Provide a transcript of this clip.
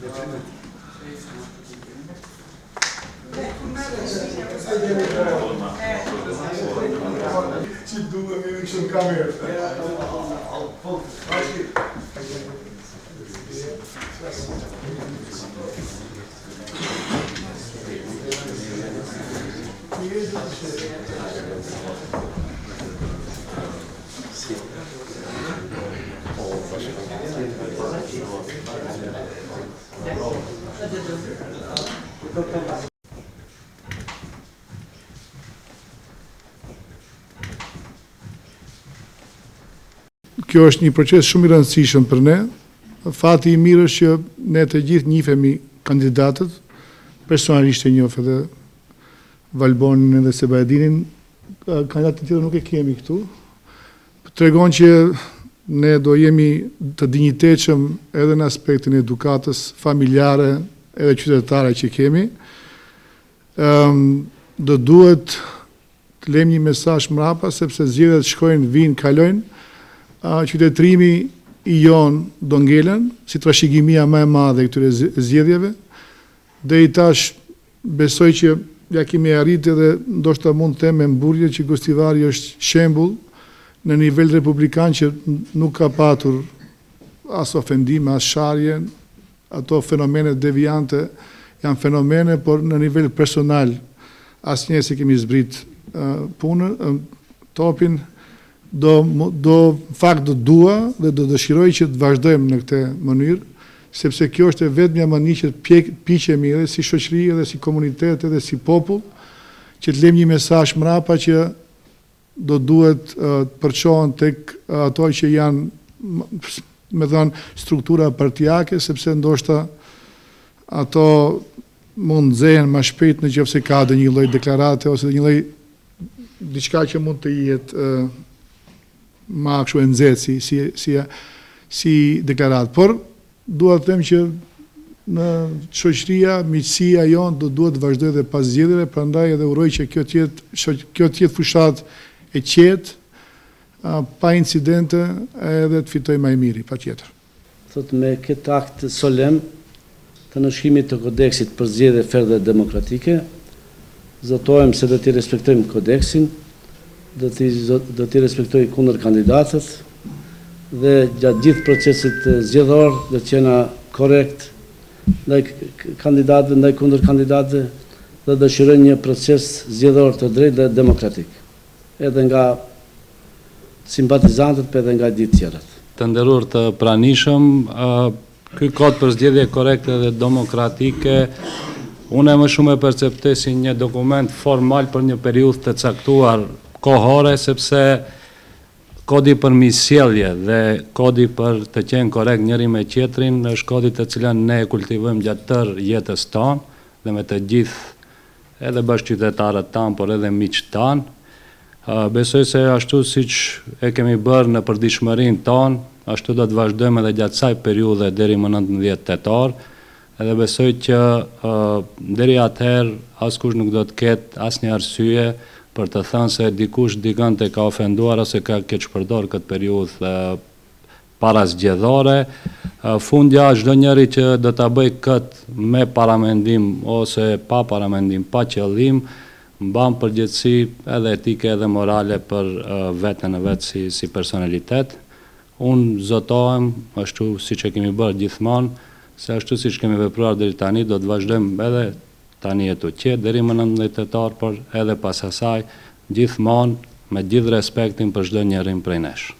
Që duhe me në këshën kamerë. Kjo është një proces shumë i rëndësishëm për ne. Fati i mirë është që ne të gjithë njihemi kandidatët, personalisht e njoh edhe Valbonin edhe Sebajadinin, kandidatët tjerë nuk e kemi këtu. Tregon që ne do jemi të dinjitetshëm edhe në aspektin e edukatës familjare edhe qytetare që kemi. Do duhet të lejmë një mesazh mbrapa sepse zgjedhjet shkojnë, vinë, kalojnë. Qytetërimi i jon do ngelen si trashëgimia më e madhe e këtyre zgjedhjeve. Deri tash besoj që ja kemi arritur edhe ndoshta mund të them me mburje që Gostivari është shembull në nivel republikan që nuk ka patur as ofendime, as sharje, ato fenomene deviante janë fenomene, por në nivel personal asnjëherë se kemi zbrit punën, topin. Do dua dhe do dëshiroj që të vazhdojmë në këtë mënyrë, sepse kjo është vetmja mënyrë që të piqemi edhe si shoqëri, edhe si komunitet, edhe si popull, që të lëmë një mesazh mbrapa që do duhet të përçohen tek ato që janë, me thënë, struktura partijake, sepse ndoshta ato mund nxehen më shpejt nëse ka një lloj deklarate ose një lloj diçka që mund të jetë ma kështu e nxehtë si deklarat. Por dua të them që në shoqëria, miqësia jonë do duhet të vazhdojë edhe pas zgjedhjeve, prandaj edhe uroj që kjo të jetë fushat e qetë, pa incidente, edhe të fitoj më i miri, patjetër. Thot me këtë akt solem të nënshkrimit të kodeksit për zgjedhje fair dhe demokratike, zotojmë se do t'i respektojmë kodeksin, do t'i respektoj kundër kandidatët dhe gjatë gjithë procesit zgjedhor do të jena korrekt ndaj kandidatëve, ndaj kundër kandidatëve dhe dëshiroj një proces zgjedhor të drejtë dhe demokratik, edhe nga simpatizantët, edhe nga gjithë tjerët. Të nderuar të pranishëm, ky kod për zgjedhje korrekte dhe demokratike, unë më shumë e perceptoj si një dokument formal për një periudhë të caktuar kohore, sepse kodi për mirësjellje dhe kodi për të qenë korrekt njëri me tjetrin është kodi të cilën ne e kultivojmë gjatë tërë jetës tonë dhe me të gjithë edhe bashkëqytetarët tanë, por edhe miqtë tanë. Besoj se ashtu siç e kemi bërë në përditshmërinë tonë, ashtu do të vazhdojmë edhe gjatë kësaj periudhe deri më 19 tetor, edhe besoj që deri atëherë askush nuk do të ketë asnjë arsye për të thënë se dikush dikën të ka ofenduar ose ka keqpërdor këtë periudhë para zgjedhore. Fundja çdo njeri që do ta bëj këtë me paramendim ose pa paramendim, pa qëllim, mban përgjegjësi edhe etike edhe morale për veten e vet si personalitet. Unë zotohem ashtu siç e kemi bërë gjithmonë, se ashtu siç kemi vepruar deri tani do të vazhdojmë edhe tani jetu qetë deri më 19 tetor, por edhe pas asaj gjithmonë me gjithë respektin për çdo njërin prej nesh.